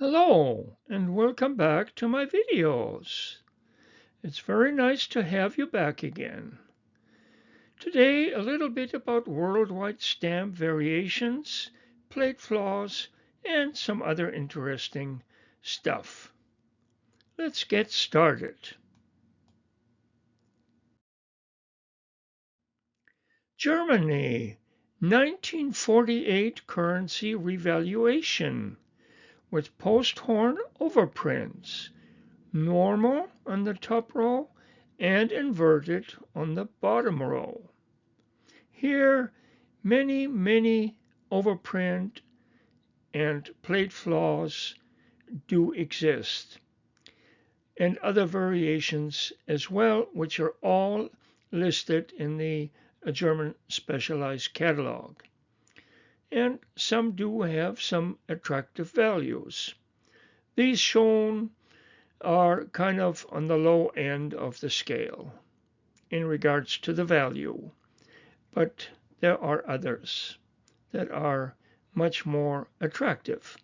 Hello and welcome back to my videos. It's very nice to have you back again. Today a little bit about worldwide stamp variations, plate flaws, and some other interesting stuff. Let's get started. Germany, 1948 currency revaluation with post horn overprints. Normal on the top row and inverted on the bottom row. Here, many overprint and plate flaws do exist, and other variations as well, which are all listed in the German specialized catalog. And some do have some attractive values. These shown are kind of on the low end of the scale in regards to the value, but there are others that are much more attractive.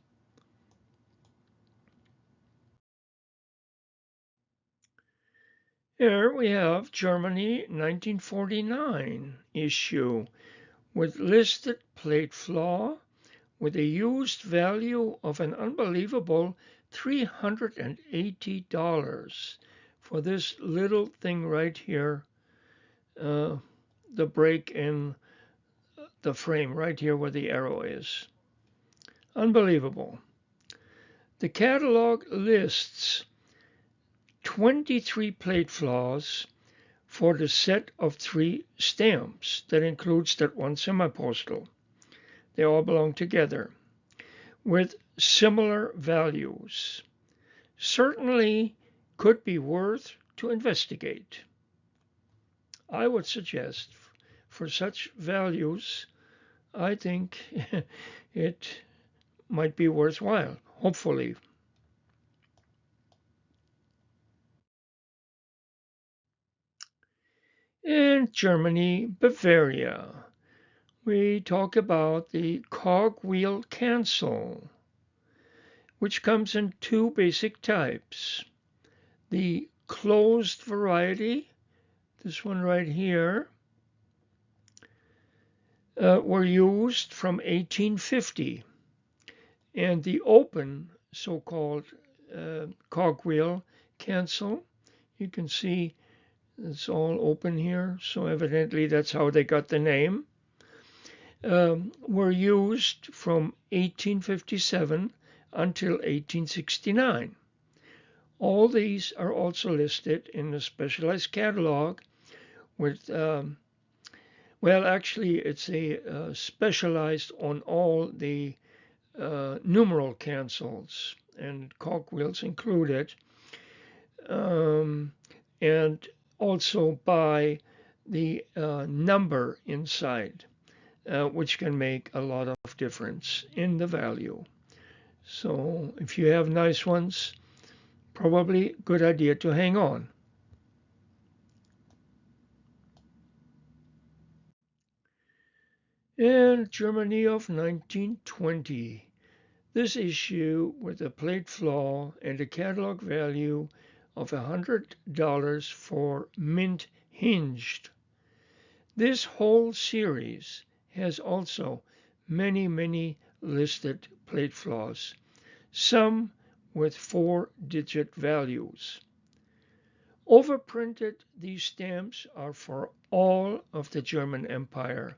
Here we have Germany 1949 issue with listed plate flaw with a used value of an unbelievable $380 for this little thing right here, the break in the frame right here where the arrow is. Unbelievable. The catalog lists 23 plate flaws for the set of 3 stamps that includes that one semi-postal. They all belong together with similar values. Certainly could be worth to investigate. I would suggest for such values, I think it might be worthwhile, hopefully. In Germany, Bavaria, we talk about the cogwheel cancel, which comes in 2 basic types. The closed variety, this one right here, were used from 1850, and the open so-called cogwheel cancel, you can see it's all open here, so evidently that's how they got the name, were used from 1857 until 1869. All these are also listed in the specialized catalog with, well, actually, it's a specialized on all the numeral cancels and cogwheels included, and also by the number inside, which can make a lot of difference in the value. So if you have nice ones, probably good idea to hang on. In Germany of 1920, this issue with a plate flaw and a catalog value of $100 for mint hinged. This whole series has also many listed plate flaws, some with 4-digit values. Overprinted, these stamps are for all of the German Empire,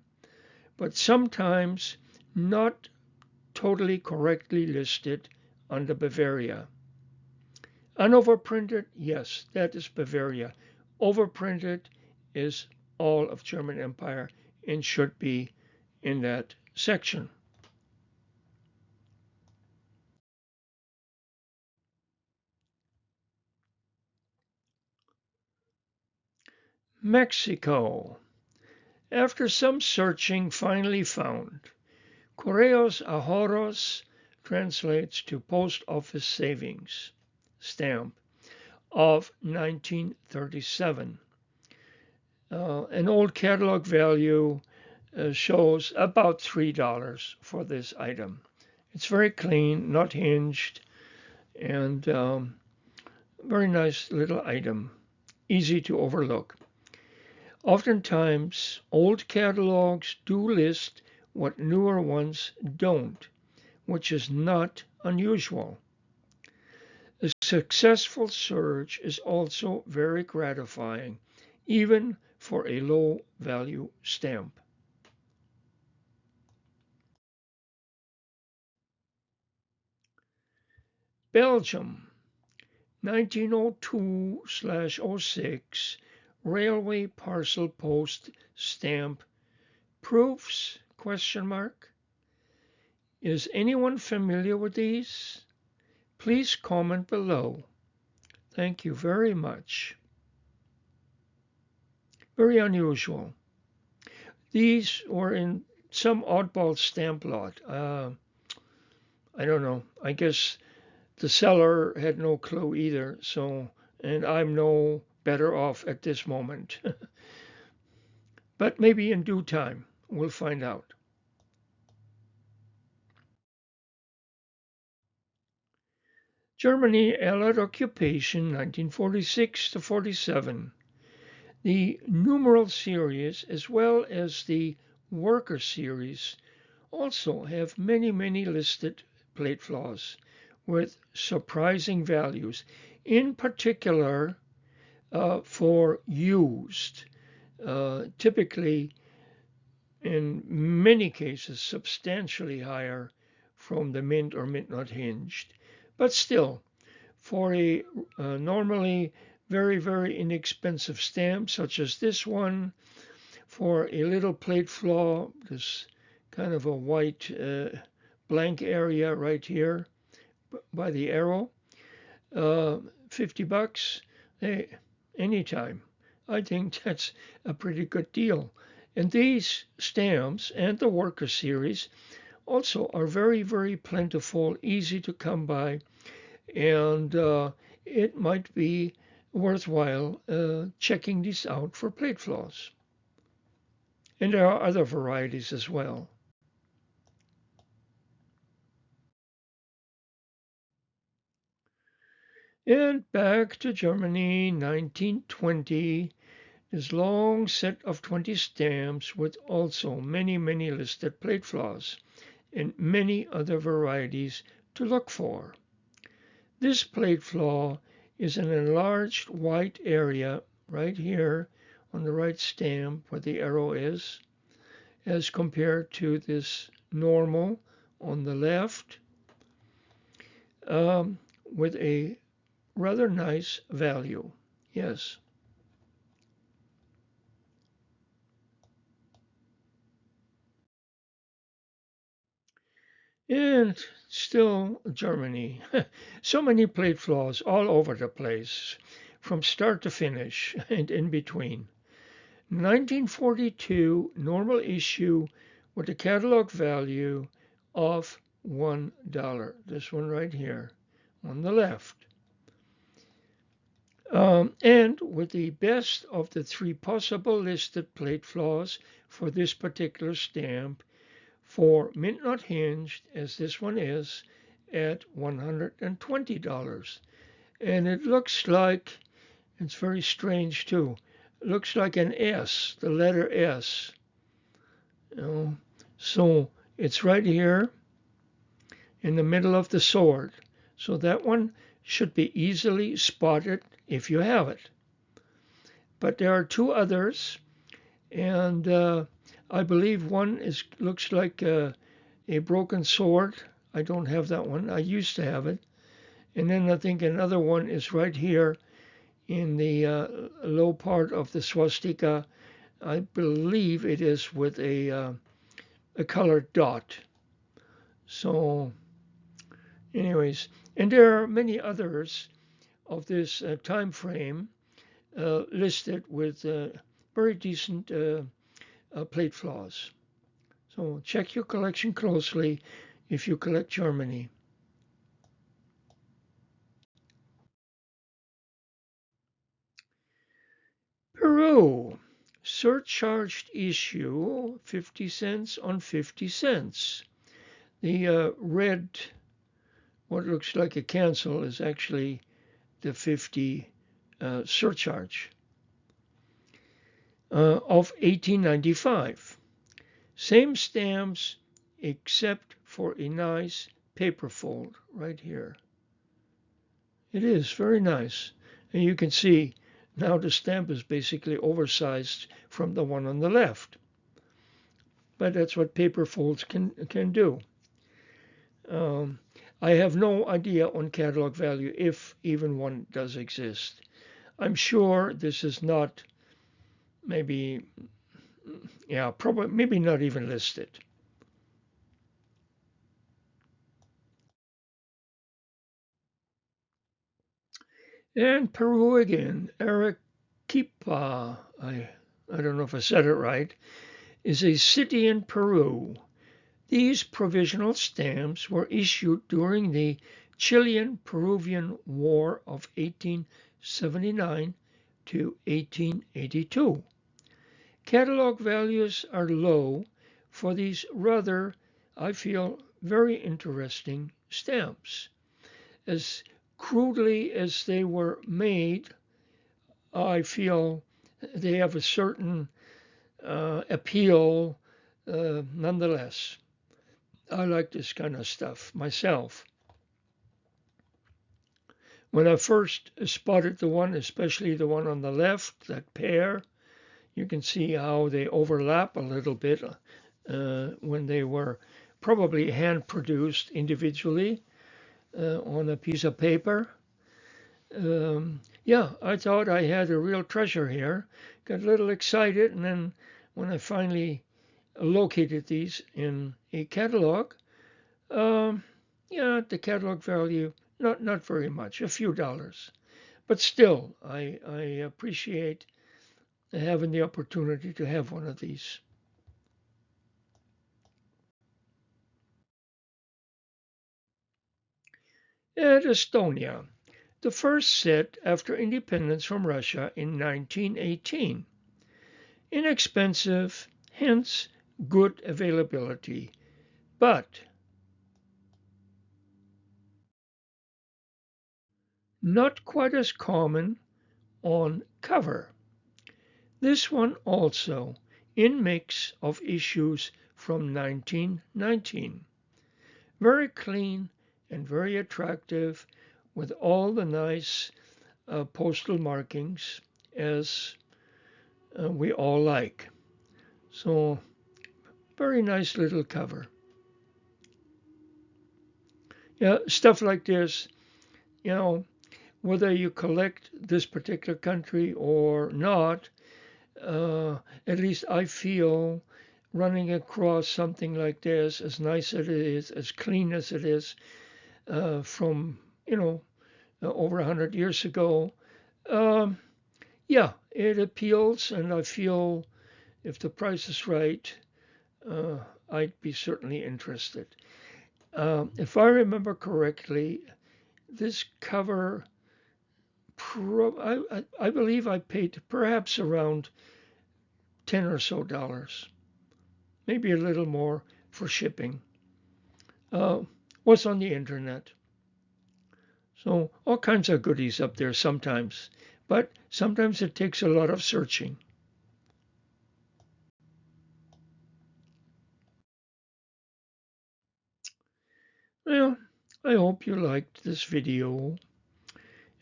but sometimes not totally correctly listed under Bavaria. Unoverprinted, yes, that is Bavaria. Overprinted is all of German Empire and should be in that section. Mexico. After some searching, finally found. Correos Ahorros translates to Post Office Savings stamp of 1937. An old catalog value shows about $3 for this item. It's very clean, not hinged, And very nice little item, easy to overlook. Oftentimes, old catalogs do list what newer ones don't, which is not unusual. A successful search is also very gratifying, even for a low value stamp. Belgium, 1902/06 railway parcel post stamp. Proofs? Question mark. Is anyone familiar with these? Please comment below. Thank you very much. Very unusual. These were in some oddball stamp lot. I don't know. I guess the seller had no clue either. And I'm no better off at this moment. But maybe in due time, we'll find out. Germany, Allied occupation, 1946 to 47. The numeral series, as well as the worker series, also have many listed plate flaws with surprising values, in particular for used, typically in many cases substantially higher from the mint or mint not hinged. But still, for a normally very inexpensive stamp such as this one, for a little plate flaw, this kind of a white blank area right here by the arrow, $50, hey, anytime. I think that's a pretty good deal. And these stamps and the worker series also are very plentiful, easy to come by, and it might be worthwhile checking these out for plate flaws. And there are other varieties as well. And back to Germany, 1920, this long set of 20 stamps with also many listed plate flaws and many other varieties to look for. This plate flaw is an enlarged white area right here on the right stamp where the arrow is, as compared to this normal on the left, with a rather nice value. Yes. And still Germany. So many plate flaws all over the place, from start to finish and in between. 1942 normal issue with a catalog value of $1. This one right here on the left. And with the best of the three possible listed plate flaws for this particular stamp, for mint not hinged, as this one is, at $120. And it looks like, it's very strange too, it looks like an S, the letter S. You know? So it's right here in the middle of the sword. So that one should be easily spotted if you have it. But there are two others, and I believe one looks like a broken sword. I don't have that one. I used to have it. And then I think another one is right here in the low part of the swastika. I believe it is with a colored dot. So, anyways, and there are many others of this time frame listed with very decent plate flaws. So check your collection closely if you collect Germany. Peru, surcharged issue, 50 cents on 50 cents. The red, what looks like a cancel is actually the 50 surcharge of 1895. Same stamps except for a nice paper fold right here. It is very nice. And you can see now the stamp is basically oversized from the one on the left. But that's what paper folds can do. I have no idea on catalog value if even one does exist. I'm sure this is not maybe not even listed. And Peru again, Arequipa, I don't know if I said it right, is a city in Peru. These provisional stamps were issued during the Chilean-Peruvian War of 1879 to 1882. Catalog values are low for these rather, I feel, very interesting stamps. As crudely as they were made, I feel they have a certain appeal nonetheless. I like this kind of stuff myself. When I first spotted the one, especially the one on the left, that pair, you can see how they overlap a little bit when they were probably hand produced individually on a piece of paper. I thought I had a real treasure here. Got a little excited, and then when I finally located these in a catalog, the catalog value not very much, a few dollars, but still I appreciate having the opportunity to have one of these. And Estonia, the first set after independence from Russia in 1918. Inexpensive, hence good availability, but not quite as common on cover. This one also in mix of issues from 1919. Very clean and very attractive with all the nice postal markings as we all like. So very nice little cover. Yeah, stuff like this, whether you collect this particular country or not, at least I feel running across something like this, as nice as it is, as clean as it is, from, over 100 years ago, um, it appeals, and I feel if the price is right, I'd be certainly interested. If I remember correctly, this cover, I believe I paid perhaps around $10 or so, maybe a little more for shipping. Was on the internet. So all kinds of goodies up there sometimes, but sometimes it takes a lot of searching. Well, I hope you liked this video,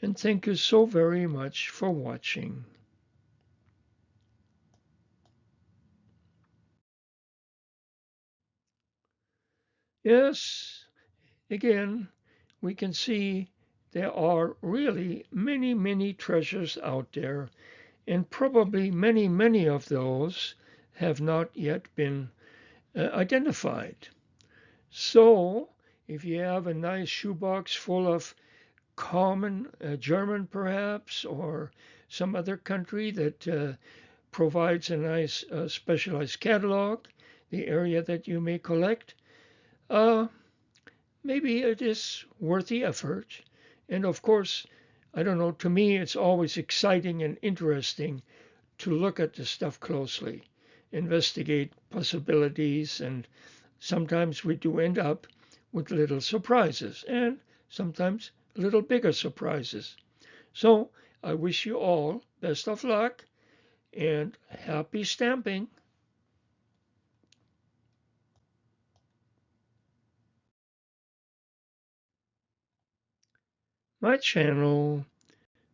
and thank you so very much for watching. Yes, again, we can see there are really many, many treasures out there, and probably many, many of those have not yet been identified. So, if you have a nice shoebox full of common German, perhaps, or some other country that provides a nice specialized catalog, the area that you may collect, uh, maybe it is worth the effort. And of course, I don't know, to me, it's always exciting and interesting to look at the stuff closely, investigate possibilities, and sometimes we do end up with little surprises. And sometimes a little bigger surprises. So I wish you all best of luck and happy stamping. My channel,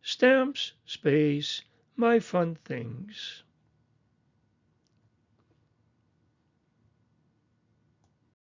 Stamps Space My Fun Things.